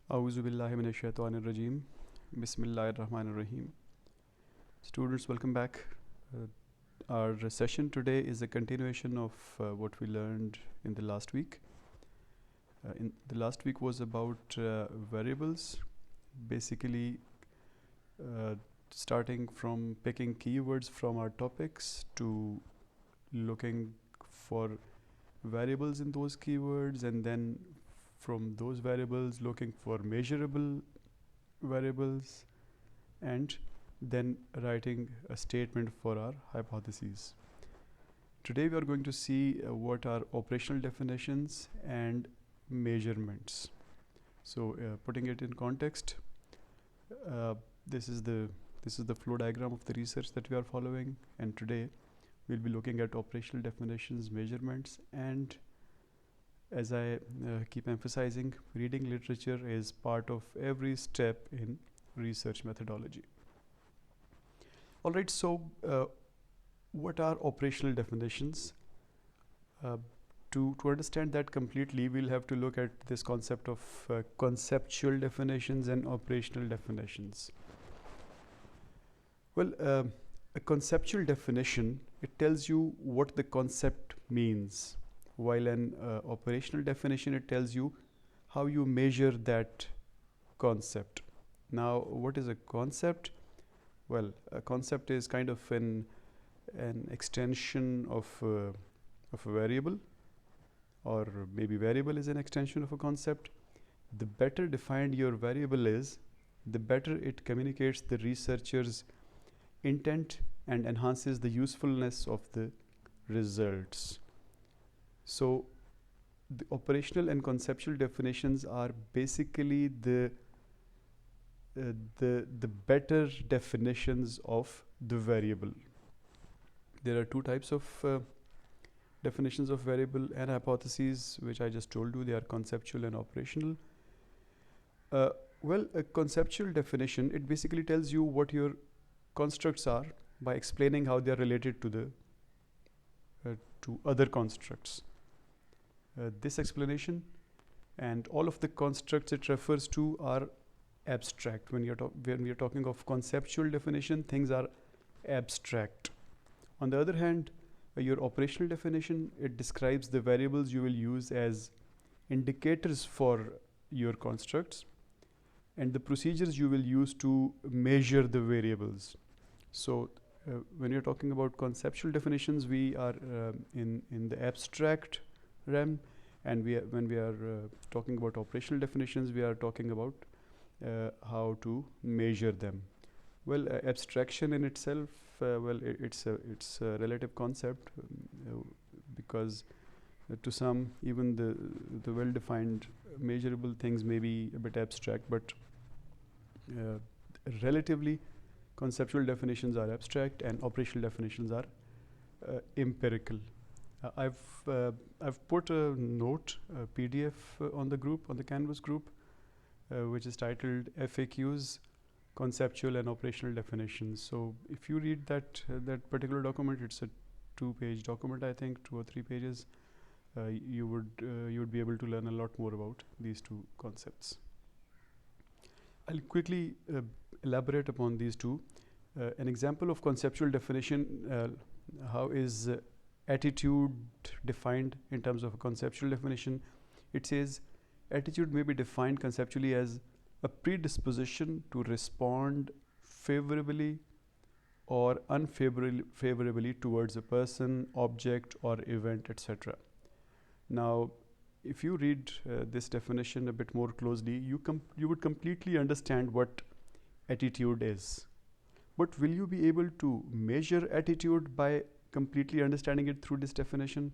A'udhu billahi minash shaitanir rajim. Bismillahir rahmanir rahim. Students, welcome back. Uh, our session today is a continuation of what we learned in the last week. In the last week was about variables, basically starting from picking keywords from our topics to looking for variables in those keywords, and then from those variables looking for measurable variables, and then writing a statement for our hypotheses. Today we are going to see what are operational definitions and measurements. So putting it in context, this is the flow diagram of the research that we are following, and today we'll be looking at operational definitions, measurements, and as I keep emphasizing, reading literature is part of every step in research methodology. Alright, so what are operational definitions? To understand that completely, we'll have to look at this concept of conceptual definitions and operational definitions. Well, a conceptual definition, it tells you what the concept means, while an operational definition, it tells you how you measure that concept. Now, what is a concept? Well, a concept is kind of an extension of a variable, or maybe variable is an extension of a concept. The better defined your variable is, the better it communicates the researcher's intent and enhances the usefulness of the results. So the operational and conceptual definitions are basically the better definitions of the variable. There are two types of definitions of variable and hypotheses, which I just told you. They are conceptual and operational. Well, a conceptual definition, it basically tells you what your constructs are by explaining how they are related to the to other constructs. This explanation and all of the constructs it refers to are abstract. When we are talking of conceptual definition, things are abstract. On the other hand, your operational definition, it describes the variables you will use as indicators for your constructs and the procedures you will use to measure the variables. So when you're talking about conceptual definitions, we are in the abstract realm, and when we are talking about operational definitions, we are talking about how to measure them. Well, abstraction in itself, well, it's a relative concept, because to some, even the well-defined measurable things may be a bit abstract, but relatively conceptual definitions are abstract and operational definitions are empirical. I've put a note, a PDF on the group, on the Canvas group, which is titled FAQs, Conceptual and Operational Definitions. So if you read that particular document, it's a 2-page document, I think, 2 or 3 pages. You would be able to learn a lot more about these two concepts. I'll quickly elaborate upon these two. An example of conceptual definition, how is attitude defined in terms of a conceptual definition? It says attitude may be defined conceptually as a predisposition to respond favorably or unfavorably towards a person, object, or event, etc. Now, if you read this definition a bit more closely, you would completely understand what attitude is. But will you be able to measure attitude by completely understanding it through this definition?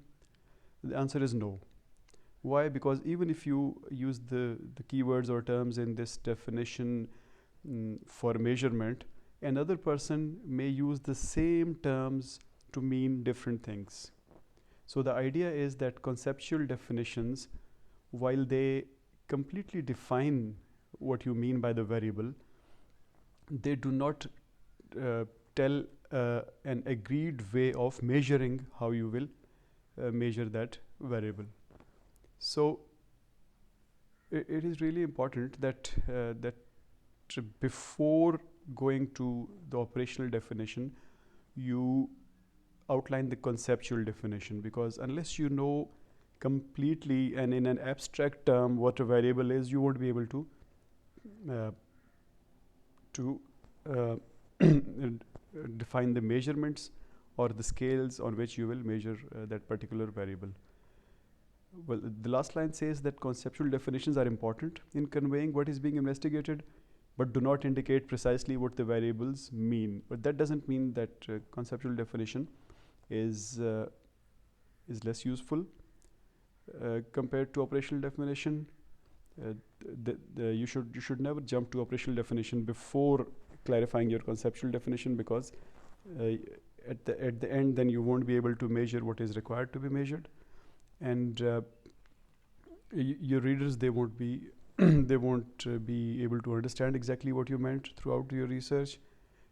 The answer is no. Why? Because even if you use the keywords or terms in this definition for measurement, another person may use the same terms to mean different things. So the idea is that conceptual definitions, while they completely define what you mean by the variable, they do not tell an agreed way of measuring how you will measure that variable. So it is really important that that before going to the operational definition, you outline the conceptual definition, because unless you know completely and in an abstract term what a variable is, you won't be able to define the measurements or the scales on which you will measure that particular variable. Well, the last line says that conceptual definitions are important in conveying what is being investigated, but do not indicate precisely what the variables mean. But that doesn't mean that conceptual definition is less useful compared to operational definition. You should never jump to operational definition before clarifying your conceptual definition, because at the end then you won't be able to measure what is required to be measured, and your readers, they won't be they won't be able to understand exactly what you meant throughout your research,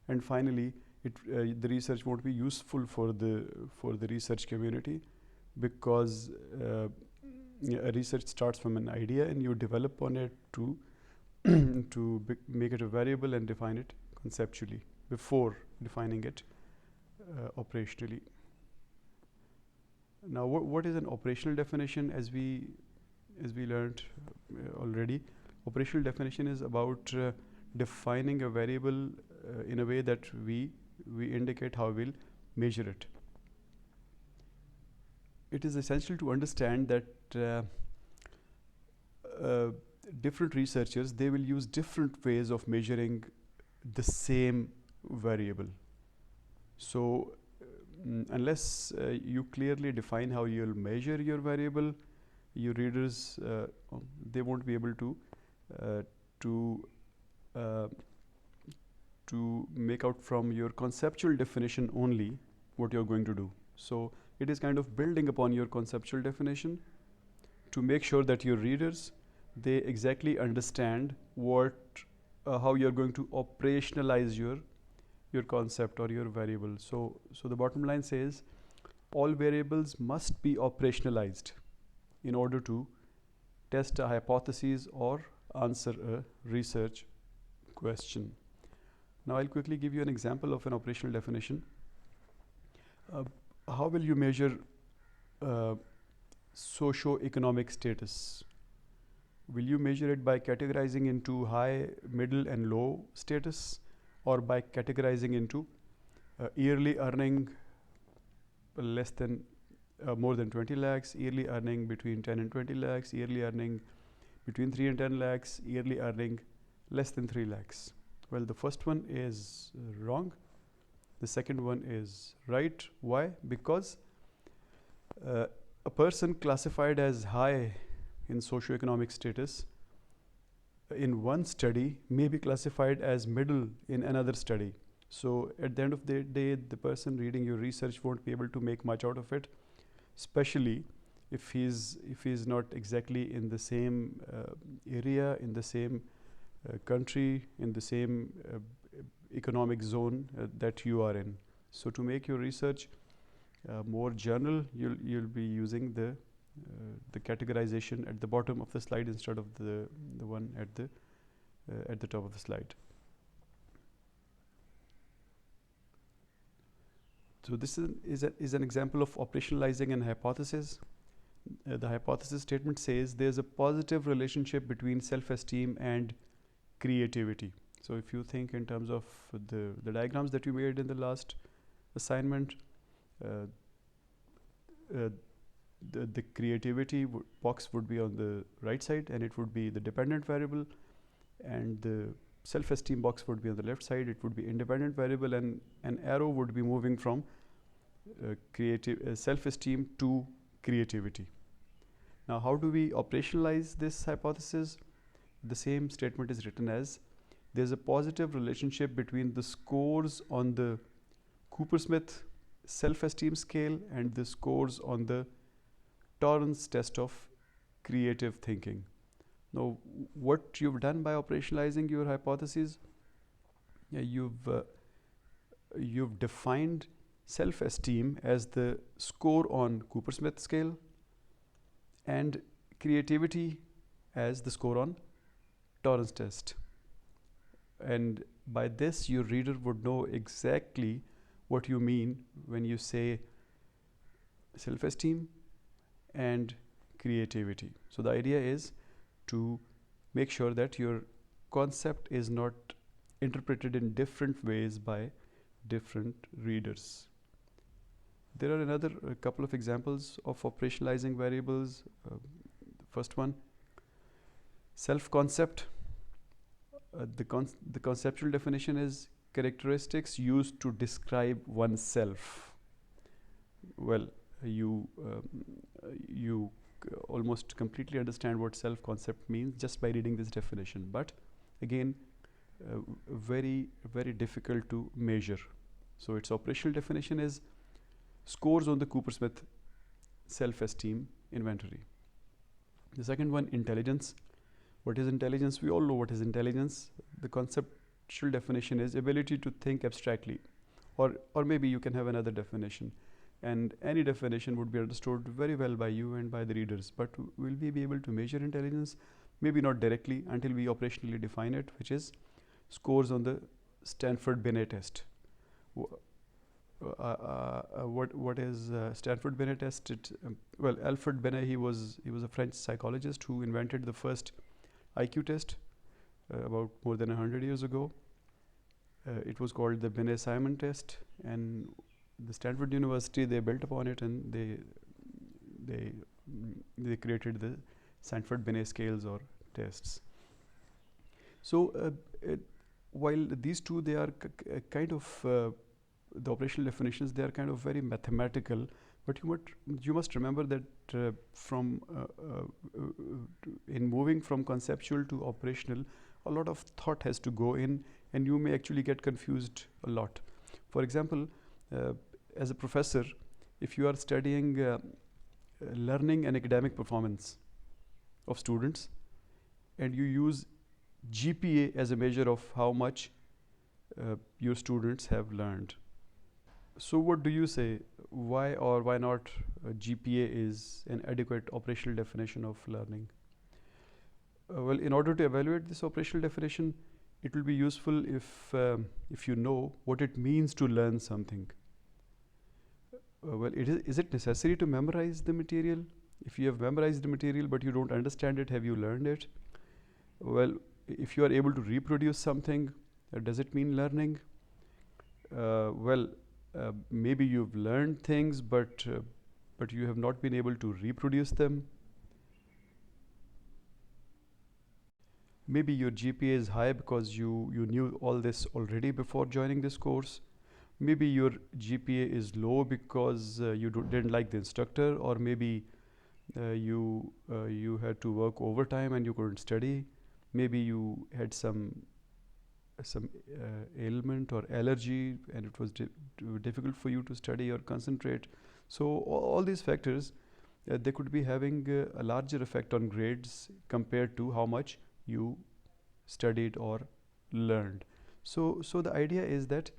and finally the research won't be useful for the research community, because a research starts from an idea and you develop on it to make it a variable and define it conceptually before defining it operationally. Now, what is an operational definition? As we learned already, operational definition is about defining a variable in a way that we indicate how we'll measure it. It is essential to understand that different researchers, they will use different ways of measuring the same variable. So unless you clearly define how you'll measure your variable, your readers, they won't be able to make out from your conceptual definition only what you're going to do. So it is kind of building upon your conceptual definition to make sure that your readers, they exactly understand how you're going to operationalize your concept or your variable. So the bottom line says all variables must be operationalized in order to test a hypothesis or answer a research question. Now I'll quickly give you an example of an operational definition. How will you measure socio-economic status? Will you measure it by categorizing into high, middle and low status, or by categorizing into yearly earning less than more than 20 lakhs, yearly earning between 10 and 20 lakhs, yearly earning between 3 and 10 lakhs, yearly earning less than 3 lakhs? Well, the first one is wrong. The second one is right. Why? Because a person classified as high in socioeconomic status in one study may be classified as middle in another study. So at the end of the day, the person reading your research won't be able to make much out of it, especially if he's not exactly in the same area, in the same country, in the same economic zone that you are in. So to make your research more general, you'll be using the categorization at the bottom of the slide instead of the one at the top of the slide. So this is an example of operationalizing an hypothesis. The hypothesis statement says there's a positive relationship between self-esteem and creativity. So if you think in terms of the diagrams that you made in the last assignment, the creativity box would be on the right side, and it would be the dependent variable, and the self-esteem box would be on the left side. It would be independent variable, and an arrow would be moving from self-esteem to creativity. Now, how do we operationalize this hypothesis? The same statement is written as there's a positive relationship between the scores on the Cooper-Smith self-esteem scale and the scores on the Torrance test of creative thinking. Now, what you've done by operationalizing your hypothesis, you've defined self-esteem as the score on Cooper-Smith scale, and creativity as the score on tolerance test. And by this, your reader would know exactly what you mean when you say self-esteem and creativity. So the idea is to make sure that your concept is not interpreted in different ways by different readers. There are another couple of examples of operationalizing variables. The first one, self-concept. The conceptual definition is characteristics used to describe oneself. Well, you almost completely understand what self-concept means just by reading this definition, but again, very difficult to measure. So its operational definition is scores on the Cooper-Smith self-esteem inventory. The second one, intelligence. What is intelligence? We all know what is intelligence. The conceptual definition is ability to think abstractly, or maybe you can have another definition, and any definition would be understood very well by you and by the readers. But will we be able to measure intelligence? Maybe not directly until we operationally define it, which is scores on the Stanford-Binet test. What is Stanford-Binet test? Well, Alfred Binet, he was a French psychologist who invented the first IQ test about more than 100 years ago. It was called the Binet-Simon test, and the Stanford University, they built upon it, and they created the Stanford-Binet scales or tests. So while these two, they are kind of the operational definitions, they are kind of very mathematical, but you must remember that in moving from conceptual to operational, a lot of thought has to go in, and you may actually get confused a lot. For example, as a professor, if you are studying learning and academic performance of students, and you use GPA as a measure of how much your students have learned. So what do you say? Why or why not GPA is an adequate operational definition of learning? Well, in order to evaluate this operational definition, it will be useful if you know what it means to learn something. Well, is it necessary to memorize the material? If you have memorized the material but you don't understand it, have you learned it? Well, if you are able to reproduce something, does it mean learning? Maybe you've learned things, but you have not been able to reproduce them. Maybe your GPA is high because you knew all this already before joining this course. Maybe your GPA is low because you didn't like the instructor, or maybe you had to work overtime and you couldn't study. Maybe you had some ailment or allergy, and it was difficult for you to study or concentrate. So all these factors, they could be having a larger effect on grades compared to how much you studied or learned. So the idea is that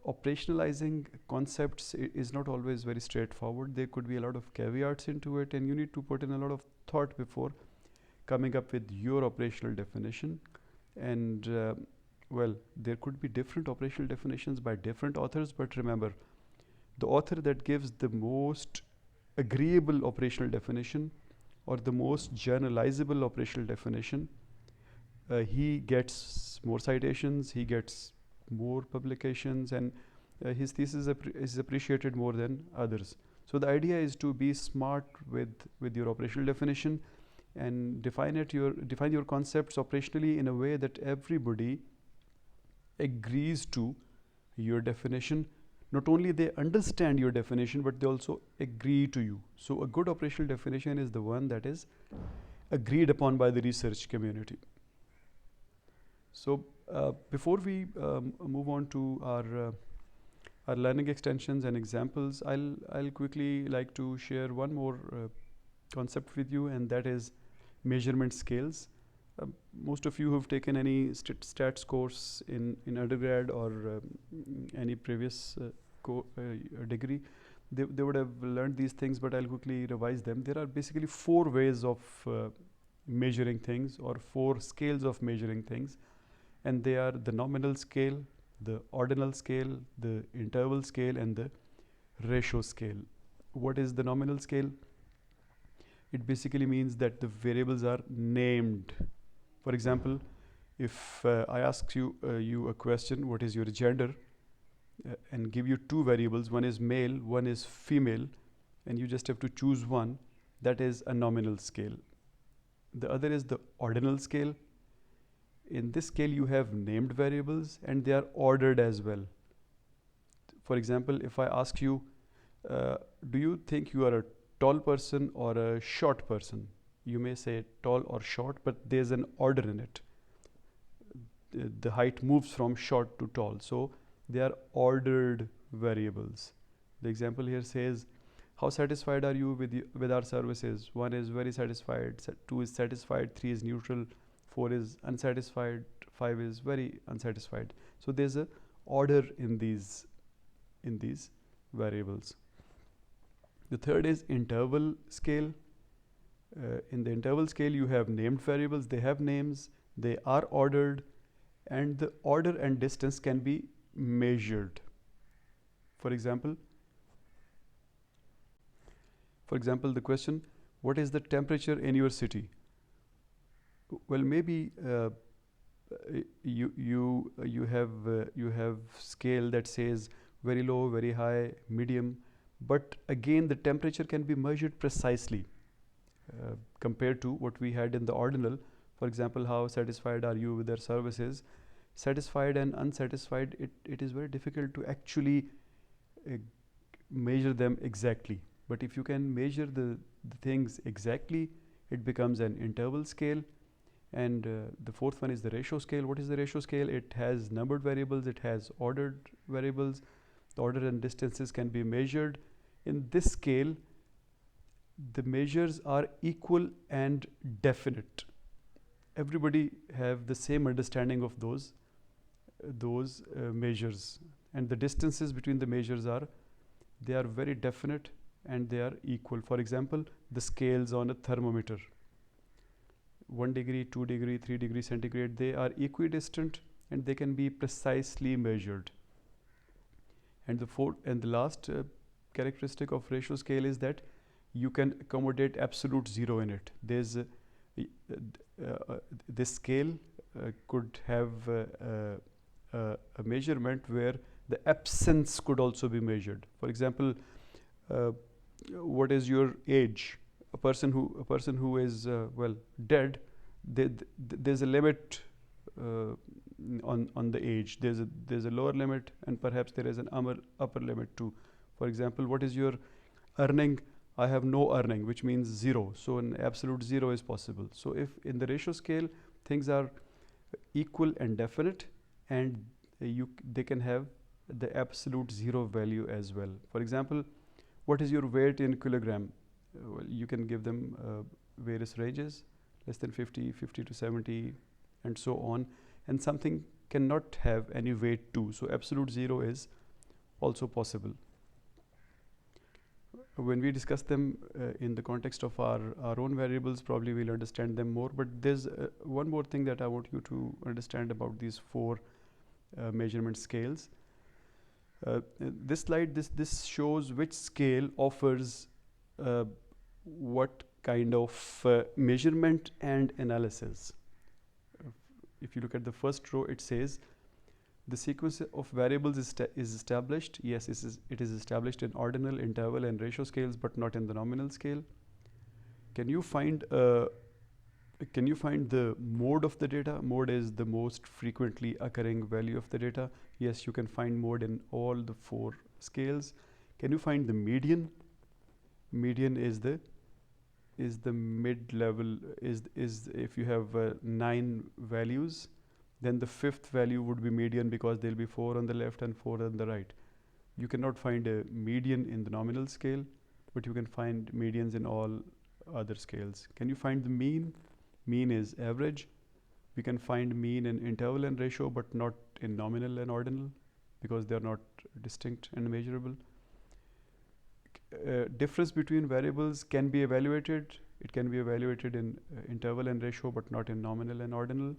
operationalizing concepts is not always very straightforward. There could be a lot of caveats into it, and you need to put in a lot of thought before coming up with your operational definition. And well, there could be different operational definitions by different authors, but remember, the author that gives the most agreeable operational definition or the most generalizable operational definition, he gets more citations, he gets more publications, and his thesis is appreciated more than others. So the idea is to be smart with your operational definition and define your concepts operationally in a way that everybody agrees to your definition. Not only they understand your definition, but they also agree to you. So a good operational definition is the one that is agreed upon by the research community. So before we move on to our learning extensions and examples, I'll quickly like to share one more concept with you, and that is measurement scales. Most of you who have taken any stats course in undergrad or any previous degree, they would have learned these things, but I'll quickly revise them. There are basically 4 ways of measuring things, or 4 scales of measuring things, and they are the nominal scale, the ordinal scale, the interval scale, and the ratio scale. What is the nominal scale? It basically means that the variables are named. For example, if I ask you a question, what is your gender, and give you 2 variables, one is male, one is female, and you just have to choose one, that is a nominal scale. The other is the ordinal scale. In this scale you have named variables and they are ordered as well. For example, if I ask you, do you think you are a tall person or a short person? You may say tall or short, but there's an order in it. The height moves from short to tall, so they are ordered variables. The example here says, how satisfied are you with our services? 1 is very satisfied, 2 is satisfied, 3 is neutral, 4 is unsatisfied, 5 is very unsatisfied. So there's a order in these variables. The third is interval scale. In the interval scale you have named variables, they have names, they are ordered, and the order and distance can be measured. For example, the question, what is the temperature in your city? Well, maybe you have scale that says very low, very high, medium, but again the temperature can be measured precisely compared to what we had in the ordinal. For example, how satisfied are you with their services? Satisfied and unsatisfied, it is very difficult to actually measure them exactly. But if you can measure the things exactly, it becomes an interval scale. And the fourth one is the ratio scale. What is the ratio scale? It has numbered variables, it has ordered variables. The order and distances can be measured. In this scale, the measures are equal and definite. Everybody have the same understanding of those measures, and the distances between the measures are very definite and they are equal. For example, the scales on a thermometer, 1 degree, 2 degree, 3 degree centigrade, they are equidistant and they can be precisely measured. And the last characteristic of ratio scale is that you can accommodate absolute zero in it. There's this scale could have a measurement where the absence could also be measured. For example, what is your age? A person who is dead, there's a limit on the age. There's a lower limit and perhaps there is an upper limit too. For example, what is your earning? I have no earning, which means zero. So an absolute zero is possible. So if in the ratio scale things are equal and definite, and they can have the absolute zero value as well. For example, what is your weight in kilogram? Well, you can give them various ranges, less than 50, 50 to 70, and so on. And something cannot have any weight too. So absolute zero is also possible. When we discuss them in the context of our own variables, probably we'll understand them more. But there's one more thing that I want you to understand about these 4 measurement scales. This slide, this shows which scale offers what kind of measurement and analysis. If you look at the first row, it says the sequence of variables is established. Yes, it is established in ordinal, interval, and ratio scales, but not in the nominal scale. Can you find the mode of the data? Mode is the most frequently occurring value of the data. Yes, you can find mode in all the 4 scales. Can you find the median? Median is the mid-level. Is if you have 9 values, then the 5th value would be median, because there will be 4 on the left and 4 on the right. You cannot find a median in the nominal scale, but you can find medians in all other scales. Can you find the mean? Mean is average. We can find mean in interval and ratio, but not in nominal and ordinal, because they are not distinct and measurable. difference between variables can be evaluated. It can be evaluated in interval and ratio, but not in nominal and ordinal.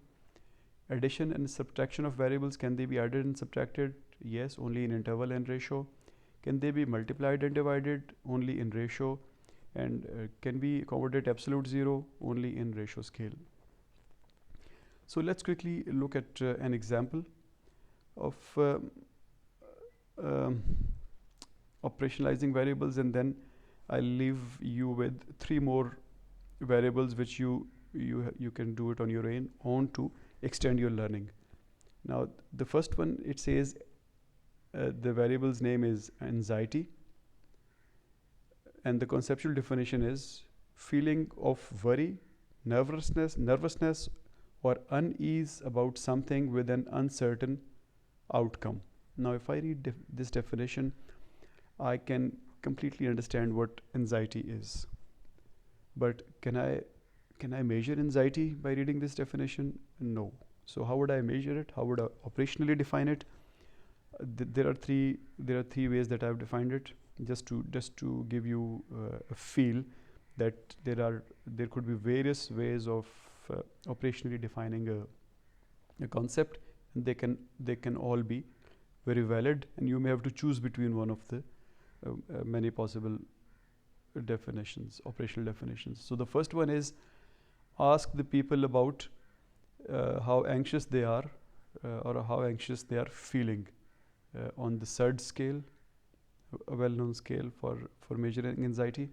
Addition and subtraction of variables, can they be added and subtracted? Yes, only in interval and ratio. Can they be multiplied and divided? Only in ratio. And can we accommodate absolute zero? Only in ratio scale. So let's quickly look at an example of operationalizing variables, and then I'll leave you with 3 more variables which you can do it on your own to extend your learning. Now the first one, it says the variable's name is anxiety, and the conceptual definition is feeling of worry, nervousness or unease about something with an uncertain outcome. Now if I read this definition, I can completely understand what anxiety is. But can I measure anxiety by reading this definition? No. So how would I measure it? How would I operationally define it? There are three ways that I've defined it, just to give you a feel that there could be various ways of operationally defining a concept, and they can all be very valid, and you may have to choose between one of the many possible definitions, operational definitions. So the first one is, ask the people about how anxious they are or how anxious they are feeling on the SUD scale, a well-known scale for measuring anxiety.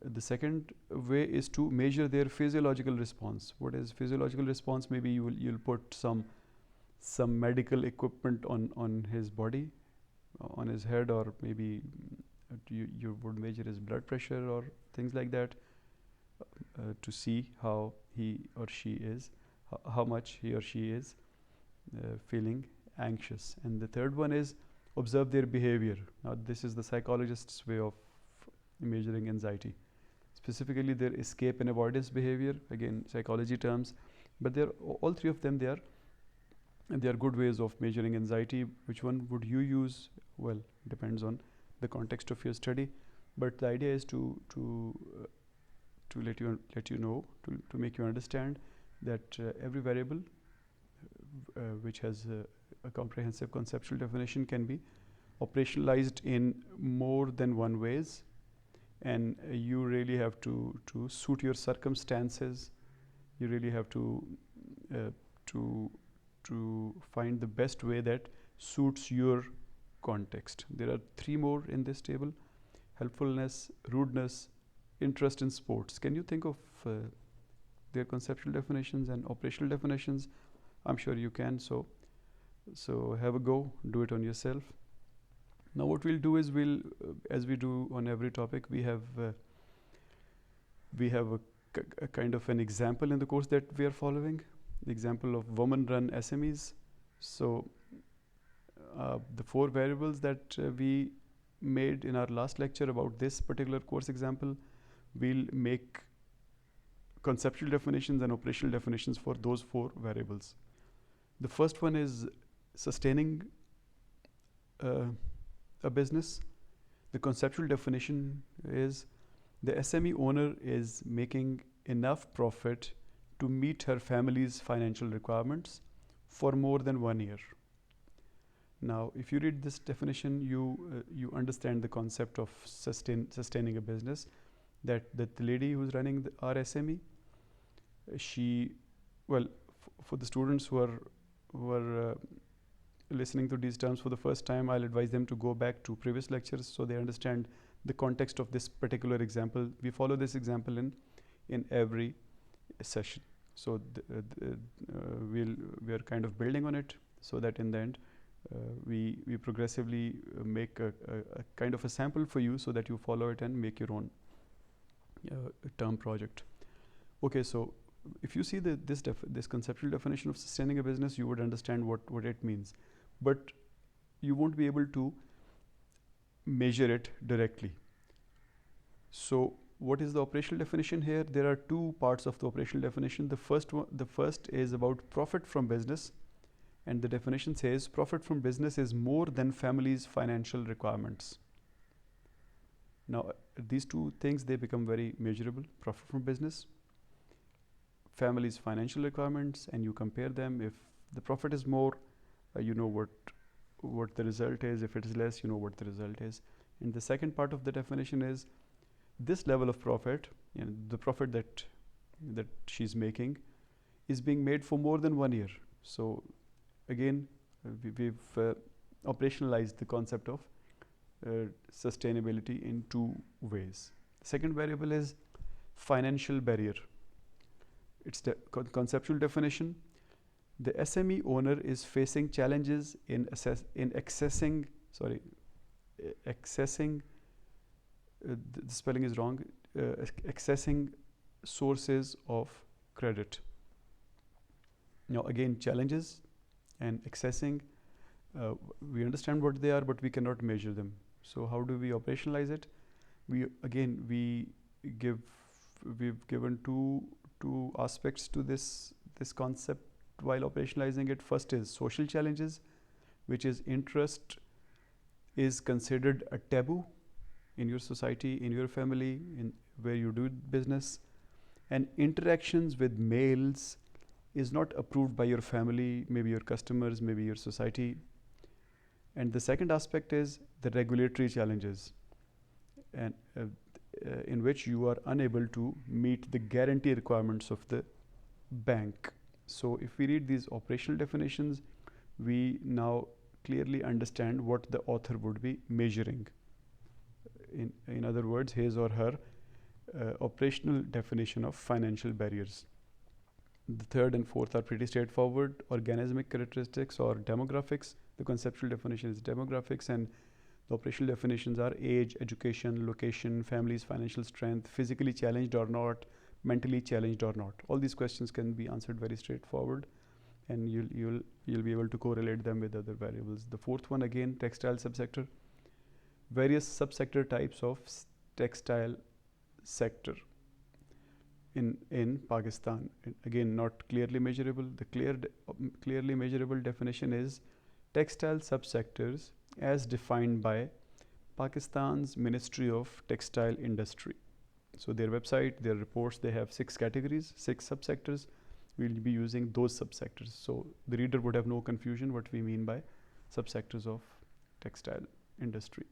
The second way is to measure their physiological response. What is physiological response? Maybe you'll put some medical equipment on his body, on his head, or maybe you would measure his blood pressure or things like that to see how he or she is, how much he or she is feeling anxious. And the third one is observe their behavior. Now this is the psychologist's way of measuring anxiety, specifically their escape and avoidance behavior, again psychology terms, but all three of them, they are good ways of measuring anxiety. Which one would you use? Well, depends on the context of your study, but the idea is to let you know, to make you understand that every variable which has a comprehensive conceptual definition can be operationalized in more than one ways, and you really have to suit your circumstances. You really have to find the best way that suits your context. There are 3 more in this table: helpfulness, rudeness, interest in sports. Can you think of their conceptual definitions and operational definitions? I'm sure you can. So have a go, do it on yourself. Now what we'll do is as we do on every topic, we have a kind of an example in the course that we are following, the example of women-run SMEs. So the 4 variables that we made in our last lecture about this particular course example, we'll make conceptual definitions and operational definitions for those 4 variables. The first one is sustaining a business. The conceptual definition is the SME owner is making enough profit to meet her family's financial requirements for more than 1 year. Now, if you read this definition, you understand the concept of sustaining a business. That the lady who's running our SME, for the students who are listening to these terms for the first time, I'll advise them to go back to previous lectures so they understand the context of this particular example. We follow this example in every session. So we are kind of building on it, so that in the end we progressively make a kind of a sample for you, so that you follow it and make your own term project. Okay, so if you see this conceptual definition of sustaining a business, you would understand what it means, but you won't be able to measure it directly. So what is the operational definition here? There are 2 parts of the operational definition. The first is about profit from business, and the definition says profit from business is more than family's financial requirements. Now, these two things, they become very measurable: profit from business, family's financial requirements, and you compare them. If the profit is more, you know what the result is. If it is less, you know what the result is. And the second part of the definition is this level of profit, you know, the profit that she's making is being made for more than 1 year. So again, we've operationalized the concept of sustainability in two ways. The second variable is financial barrier. It's the conceptual definition. The SME owner is facing challenges in accessing the spelling is wrong, accessing sources of credit. Now again, challenges and accessing, we understand what they are, but we cannot measure them. So how do we operationalize it? We've given two aspects to this concept while operationalizing it. First is social challenges, which is interest is considered a taboo in your society, in your family, in where you do business, and interactions with males is not approved by your family, maybe your customers, maybe your society. And the second aspect is the regulatory challenges, and in which you are unable to meet the guarantee requirements of the bank. So if we read these operational definitions, we now clearly understand what the author would be measuring. In other words, his or her operational definition of financial barriers. The third and fourth are pretty straightforward: organismic characteristics or demographics. The conceptual definition is demographics, and the operational definitions are age, education, location, family's financial strength, physically challenged or not, mentally challenged or not. All these questions can be answered very straightforward, and you'll be able to correlate them with other variables. The fourth one, again, textile subsector. Various subsector types of textile sector in Pakistan. Again, not clearly measurable. The clearly measurable definition is textile subsectors as defined by Pakistan's Ministry of Textile Industry. So their website, their reports, they have 6 categories, 6 subsectors. We'll be using those subsectors. So the reader would have no confusion what we mean by subsectors of textile industry.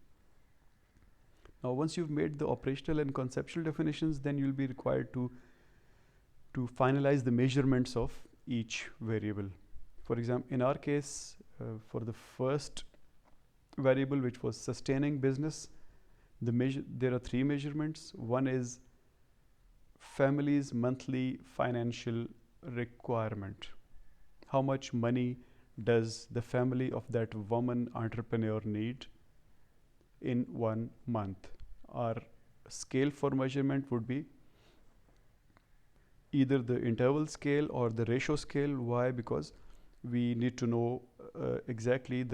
Now, once you've made the operational and conceptual definitions, then you'll be required to finalize the measurements of each variable. For example, in our case, for the first variable, which was sustaining business, there are 3 measurements. One is family's monthly financial requirement. How much money does the family of that woman entrepreneur need in 1 month? Our scale for measurement would be either the interval scale or the ratio scale. Why? Because we need to know exactly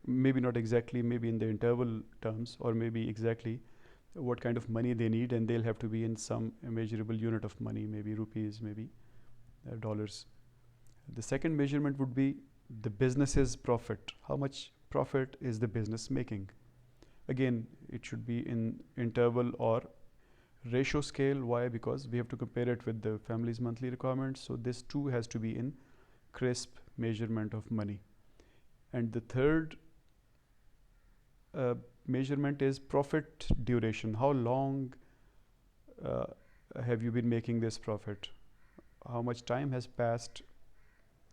maybe not exactly, maybe in the interval terms, or maybe exactly what kind of money they need, and they'll have to be in some measurable unit of money, maybe rupees, maybe dollars. The second measurement would be the business's profit. How much profit is the business making? Again, it should be in interval or ratio scale. Why? Because we have to compare it with the family's monthly requirements. So this too has to be in crisp measurement of money. And the third measurement is profit duration. How long have you been making this profit? How much time has passed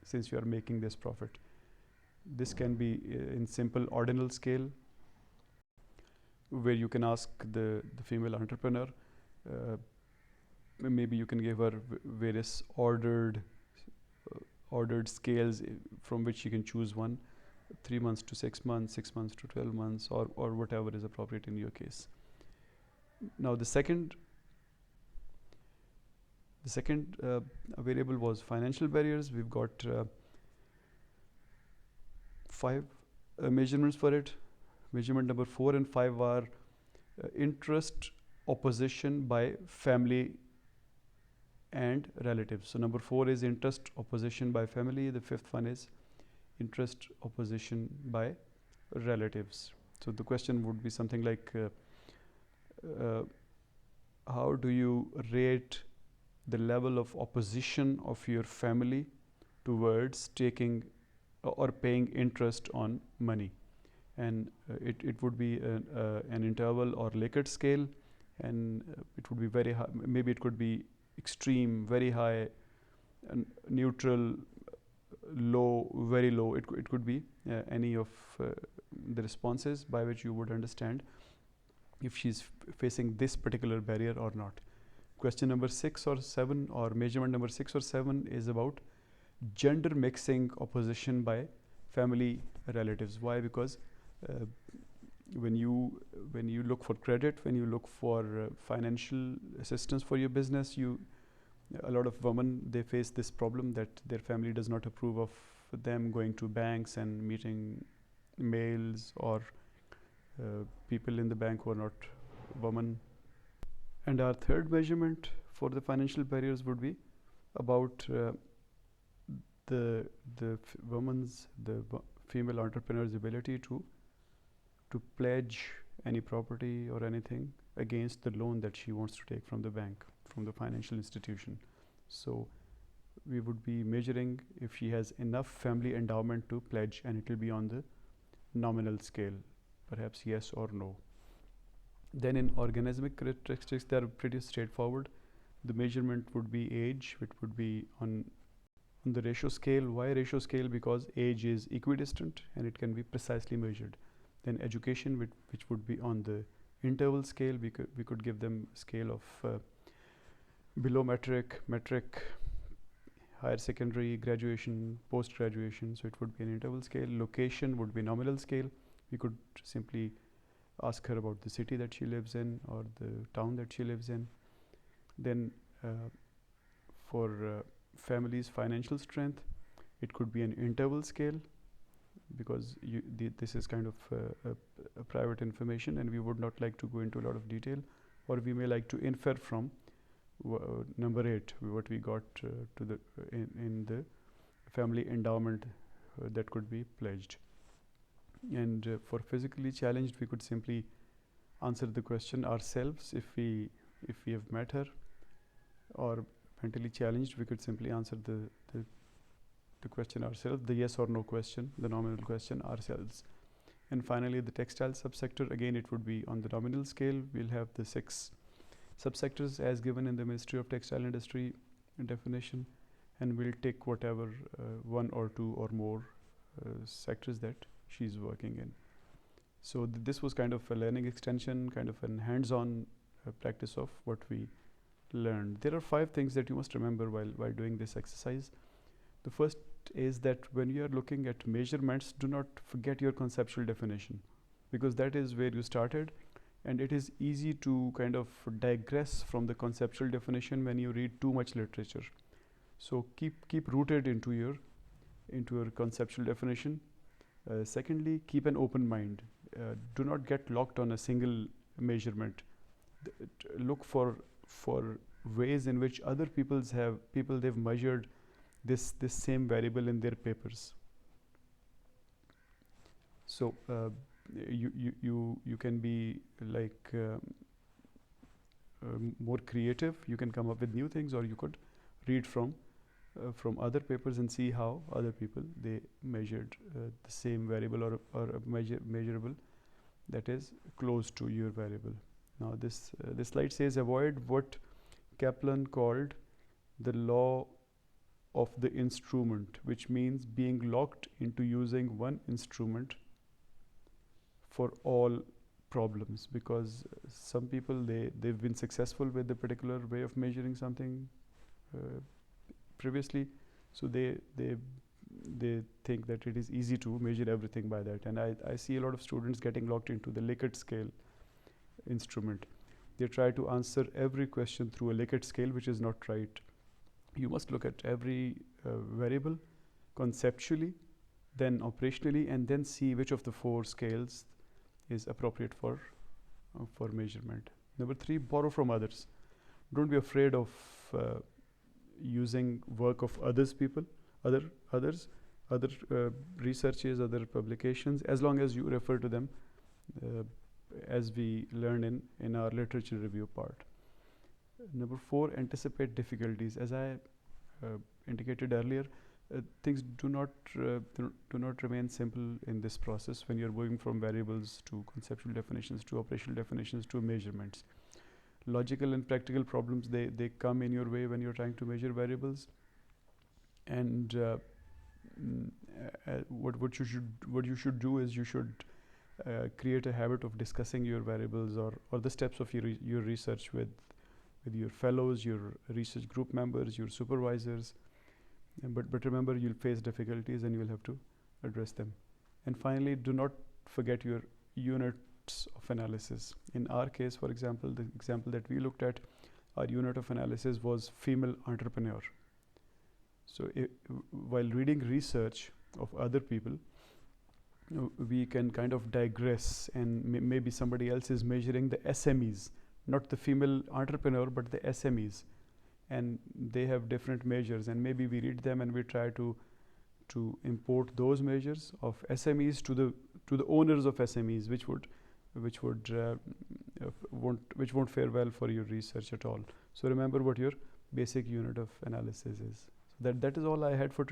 since you are making this profit? This can be in simple ordinal scale, where you can ask the female entrepreneur, maybe you can give her various ordered scales from which she can choose one: 3 months to 6 months, 6 months to 12 months, or whatever is appropriate in your case. Now the second variable was financial barriers. We've got 5 measurements for it. Measurement number 4 and 5 are interest opposition by family and relatives. So number 4 is interest opposition by family. The 5th one is interest opposition by relatives. So the question would be something like, uh, how do you rate the level of opposition of your family towards taking or paying interest on money? And it would be an interval or Likert scale, and it would be very high. Maybe it could be extreme, very high, neutral, low, very low. It could be any of the responses by which you would understand if she's facing this particular barrier or not. Question number 6 or 7, or measurement number 6 or 7, is about gender mixing opposition by family relatives. Why? Because when you look for credit, when you look for financial assistance for your business, a lot of women, they face this problem that their family does not approve of them going to banks and meeting males or people in the bank who are not women. And our third measurement for the financial barriers would be about the female entrepreneur's ability to pledge any property or anything against the loan that she wants to take from the bank, from the financial institution. So we would be measuring if she has enough family endowment to pledge, and it will be on the nominal scale, perhaps yes or no. Then in organismic characteristics, they are pretty straightforward. The measurement would be age, which would be on the ratio scale. Why ratio scale? Because age is equidistant and it can be precisely measured. Then education, which would be on the interval scale. We could give them a scale of below metric, higher secondary, graduation, post graduation. So it would be an interval scale. Location would be nominal scale. We could simply ask her about the city that she lives in or the town that she lives in. Then for family's financial strength, it could be an interval scale, because this is kind of a private information and we would not like to go into a lot of detail, or we may like to infer from number 8 what we got in the family endowment that could be pledged. And for physically challenged, we could simply answer the question ourselves if we have met her, or mentally challenged, we could simply answer the question ourselves, the yes or no question, the nominal question ourselves. And finally, the textile subsector, again it would be on the nominal scale. We'll have the 6 subsectors as given in the Ministry of Textile Industry definition, and we'll take whatever 1 or 2 or more sectors that she's working in. So this was kind of a learning extension, kind of an hands-on practice of what we learned. There are 5 things that you must remember while doing this exercise. The first is that when you are looking at measurements, do not forget your conceptual definition, because that is where you started, and it is easy to kind of digress from the conceptual definition when you read too much literature. So keep rooted into your conceptual definition. Secondly, keep an open mind. Do not get locked on a single measurement. Look for ways in which other they've measured this same variable in their papers. So you can be like more creative. You can come up with new things, or you could read from other papers and see how other people they measured the same variable or a measurable that is close to your variable. Now this slide says avoid what Kaplan called the law of the instrument, which means being locked into using one instrument for all problems, because some people they've been successful with the particular way of measuring something previously, so they think that it is easy to measure everything by that. And I see a lot of students getting locked into the Likert scale instrument. They try to answer every question through a Likert scale, which is not right. You must look at every variable conceptually, then operationally, and then see which of the 4 scales is appropriate for measurement. Number 3, borrow from others. Don't be afraid of using work of other researches, other publications, as long as you refer to them as we learn in our literature review part. Number 4, anticipate difficulties. As I indicated earlier, things do not remain simple in this process when you're moving from variables to conceptual definitions to operational definitions to measurements. Logical and practical problems, they come in your way when you're trying to measure variables. And what you should do is you should create a habit of discussing your variables or the steps of your research with your fellows, your research group members, your supervisors. But remember, you'll face difficulties and you will have to address them. And finally, do not forget your units of analysis. In our case, for example, the example that we looked at, our unit of analysis was female entrepreneur. So while reading research of other people, we can kind of digress, and maybe somebody else is measuring the SMEs, not the female entrepreneur, but the SMEs. And they have different measures, and maybe we read them and we try to import those measures of SMEs to the owners of SMEs, which won't fare well for your research at all. So remember what your basic unit of analysis is. So that is all I had for today.